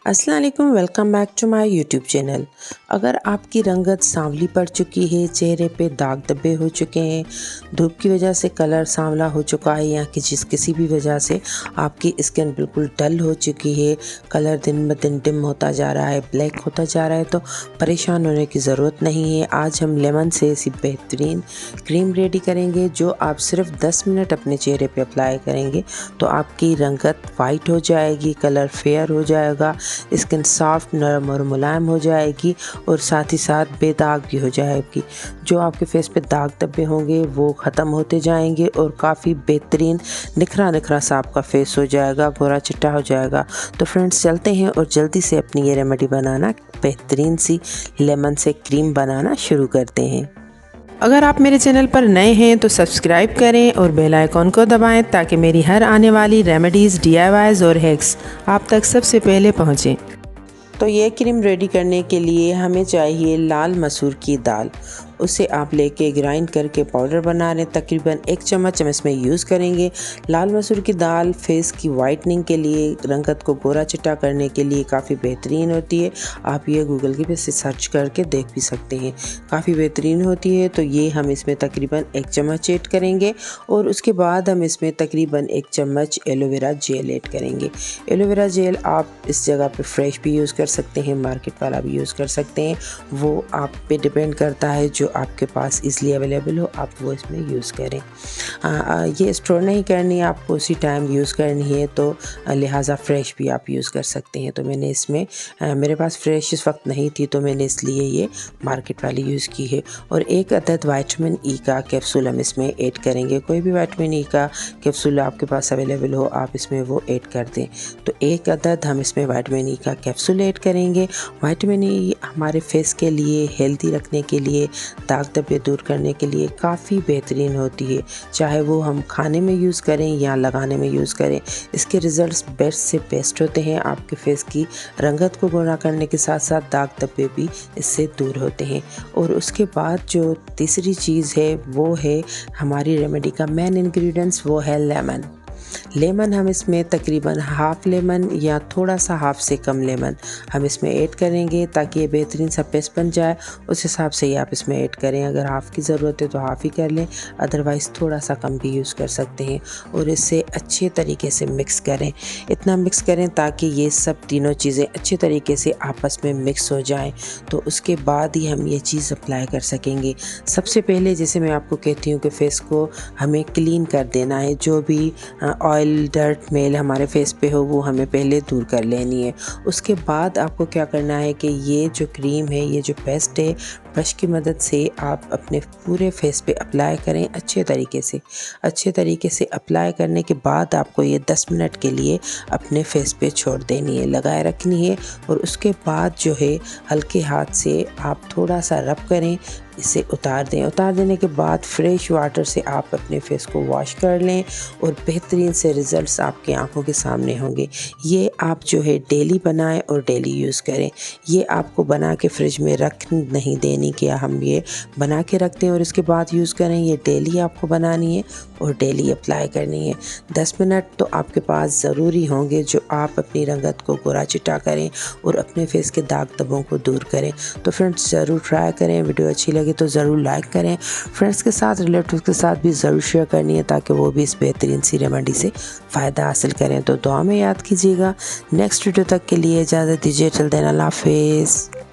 अस्सलाम वालेकुम, welcome back to my YouTube channel. अगर आपकी रंगत सांवली पड़ चुकी है, चेहरे पे दाग धब्बे हो चुके हैं, धूप की वजह से कलर सांवला हो चुका है या किसी भी वजह से आपकी स्किन बिल्कुल डल हो चुकी है, कलर दिन ब दिन डिम होता जा रहा है, ब्लैक होता जा रहा है, तो परेशान होने की ज़रूरत नहीं है। आज हम लेमन से ऐसी बेहतरीन क्रीम रेडी करेंगे जो आप सिर्फ 10 मिनट अपने चेहरे पे अप्लाई करेंगे तो आपकी रंगत वाइट हो जाएगी, कलर फेयर हो जाएगा, स्किन सॉफ्ट, नरम और मुलायम हो जाएगी और साथ ही साथ बेदाग भी हो जाएगी। जो आपके फेस पे दाग धब्बे होंगे वो ख़त्म होते जाएंगे और काफ़ी बेहतरीन निखरा निखरा सा आपका फेस हो जाएगा, गोरा चिट्टा हो जाएगा। तो फ्रेंड्स चलते हैं और जल्दी से अपनी ये रेमेडी बनाना, बेहतरीन सी लेमन से क्रीम बनाना शुरू करते हैं। अगर आप मेरे चैनल पर नए हैं तो सब्सक्राइब करें और बेल आइकॉन को दबाएं ताकि मेरी हर आने वाली रेमेडीज़, DIYs और हैक्स आप तक सबसे पहले पहुंचें। तो ये क्रीम रेडी करने के लिए हमें चाहिए लाल मसूर की दाल। उसे आप लेके ग्राइंड करके पाउडर बना लें। तकरीबन 1 चम्मच हम इसमें यूज़ करेंगे। लाल मसूर की दाल फेस की वाइटनिंग के लिए, रंगत को गोरा चिट्टा करने के लिए काफ़ी बेहतरीन होती है। आप ये गूगल के पे से सर्च करके देख भी सकते हैं, काफ़ी बेहतरीन होती है। तो ये हम इसमें तकरीबन 1 चम्मच ऐड करेंगे और उसके बाद हम इसमें तकरीबन 1 चम्मच एलोवेरा जेल ऐड करेंगे। एलोवेरा जेल आप इस जगह पे फ्रेश भी यूज़ कर सकते हैं, मार्केट वाला भी यूज़ कर सकते हैं, वो आप पे डिपेंड करता है। जो आपके पास इजली अवेलेबल हो आप वो इसमें यूज़ करें। ये स्टोर नहीं करनी, आपको उसी टाइम यूज़ करनी है, तो लिहाजा फ़्रेश भी आप यूज़ कर सकते हैं। तो मैंने इसमें मेरे पास फ़्रेश इस वक्त नहीं थी तो मैंने इसलिए ये मार्केट वाली यूज़ की है। और 1 अदद विटामिन ई का कैप्सूल हम इसमें ऐड करेंगे। कोई भी विटामिन ई का कैप्सूल आपके पास अवेलेबल हो आप इसमें वो ऐड कर दें। तो 1 अदद हम इसमें विटामिन ई का कैप्सूल ऐड करेंगे। विटामिन ई हमारे फेस के लिए, हेल्दी रखने के लिए, दाग धब्बे दूर करने के लिए काफ़ी बेहतरीन होती है। चाहे वो हम खाने में यूज़ करें या लगाने में यूज़ करें, इसके रिज़ल्ट्स बेस्ट से बेस्ट होते हैं। आपके फेस की रंगत को गोरा करने के साथ साथ दाग धब्बे भी इससे दूर होते हैं। और उसके बाद जो तीसरी चीज़ है वो है हमारी रेमेडी का मेन इंग्रेडिएंट्स, वो है लेमन। लेमन हम इसमें तकरीबन हाफ़ लेमन या थोड़ा सा हाफ़ से कम लेमन हम इसमें ऐड करेंगे ताकि ये बेहतरीन सा पेस्ट बन जाए। उस हिसाब से ही आप इसमें ऐड करें। अगर हाफ़ की ज़रूरत है तो हाफ़ ही कर लें, अदरवाइज़ थोड़ा सा कम भी यूज़ कर सकते हैं। और इसे अच्छे तरीके से मिक्स करें, इतना मिक्स करें ताकि ये सब तीनों चीज़ें अच्छे तरीके से आपस में मिक्स हो जाएँ। तो उसके बाद ही हम ये चीज़ अप्लाई कर सकेंगे। सबसे पहले जैसे मैं आपको कहती हूँ कि फ़ेस को हमें क्लीन कर देना है, जो भी ऑयल, डर्ट, मेल हमारे फेस पे हो वो हमें पहले दूर कर लेनी है। उसके बाद आपको क्या करना है कि ये जो क्रीम है, ये जो पेस्ट है, ब्रश की मदद से आप अपने पूरे फेस पे अप्लाई करें अच्छे तरीके से। अच्छे तरीके से अप्लाई करने के बाद आपको ये 10 मिनट के लिए अपने फेस पे छोड़ देनी है, लगाए रखनी है। और उसके बाद जो है हल्के हाथ से आप थोड़ा सा रब करें, इसे उतार दें। उतार देने के बाद फ्रेश वाटर से आप अपने फेस को वॉश कर लें और बेहतरीन से रिज़ल्ट्स आपकी आंखों के सामने होंगे। ये आप जो है डेली बनाएं और डेली यूज़ करें। ये आपको बना के फ्रिज में रख नहीं देनी कि हम ये बना के रख दें और इसके बाद यूज़ करें। ये डेली आपको बनानी है और डेली अप्लाई करनी है। 10 मिनट तो आपके पास ज़रूरी होंगे जो आप अपनी रंगत को गोरा चिट्टा करें और अपने फेस के दाग धब्बों को दूर करें। तो फ्रेंड्स ज़रूर ट्राई करें। वीडियो अच्छी लगे तो ज़रूर लाइक करें। फ्रेंड्स के साथ, रिलेटिव्स के साथ भी ज़रूर शेयर करनी है ताकि वो भी इस बेहतरीन सी रेमेडी से फ़ायदा हासिल करें। तो दुआ में याद कीजिएगा। नेक्स्ट वीडियो तक के लिए इजाज़त दीजिए। चल देना, अल्लाह हाफ़िज़।